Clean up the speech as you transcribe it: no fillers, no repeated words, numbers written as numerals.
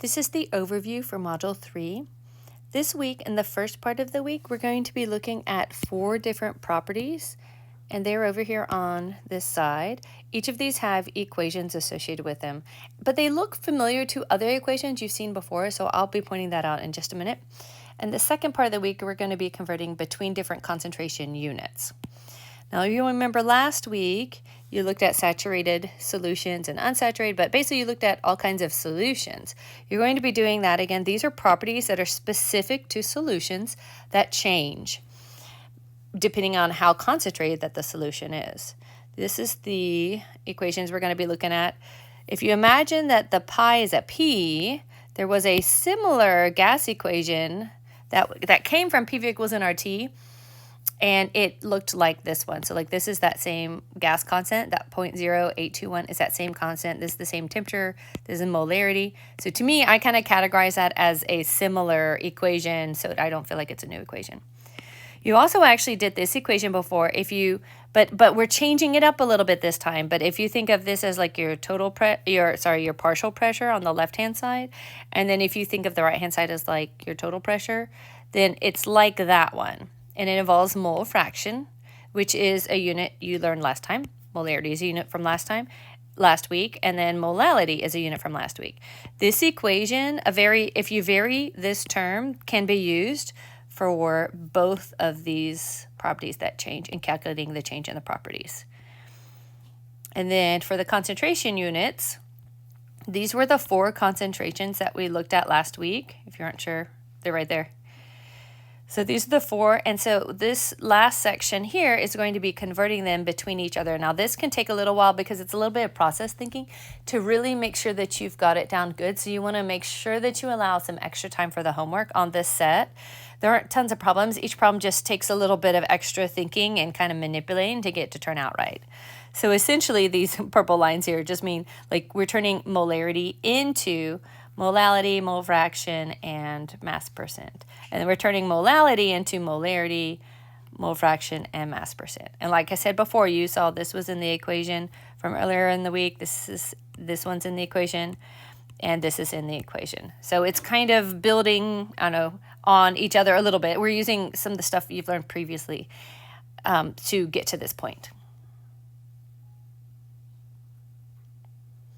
This is the overview for Module 3. This week, in the first part of the week, we're going to be looking at 4 different properties, and they're over here on this side. Each of these have equations associated with them, but they look familiar to other equations you've seen before, so I'll be pointing that out in just a minute. And the second part of the week, we're going to be converting between different concentration units. Now, you remember last week, you looked at saturated solutions and unsaturated, but basically you looked at all kinds of solutions. You're going to be doing that again. These are properties that are specific to solutions that change depending on how concentrated that the solution is. This is the equations we're going to be looking at. If you imagine that the pi is at P, there was a similar gas equation that came from PV equals nRT, and it looked like this one. So like this is that same gas constant, that 0.0821 is that same constant. This is the same temperature. This is molarity. So to me, I kind of categorize that as a similar equation, so I don't feel like it's a new equation. You also actually did this equation before, but we're changing it up a little bit this time. But if you think of this as like your your partial pressure on the left-hand side, and then if you think of the right-hand side as like your total pressure, then it's like that one. And it involves mole fraction, which is a unit you learned last time. Molarity is a unit from last week, and then molality is a unit from last week. This equation, if you vary this term, can be used for both of these properties that change in calculating the change in the properties. And then for the concentration units, these were the 4 concentrations that we looked at last week. If you aren't sure, they're right there. So these are the 4, and so this last section here is going to be converting them between each other. Now this can take a little while because it's a little bit of process thinking to really make sure that you've got it down good. So you want to make sure that you allow some extra time for the homework on this set. There aren't tons of problems. Each problem just takes a little bit of extra thinking and kind of manipulating to get it to turn out right. So essentially these purple lines here just mean like we're turning molarity into molality, mole fraction, and mass percent. And then we're turning molality into molarity, mole fraction, and mass percent. And like I said before, you saw this was in the equation from earlier in the week. This one's in the equation, and this is in the equation. So it's kind of building, on each other a little bit. We're using some of the stuff you've learned previously to get to this point.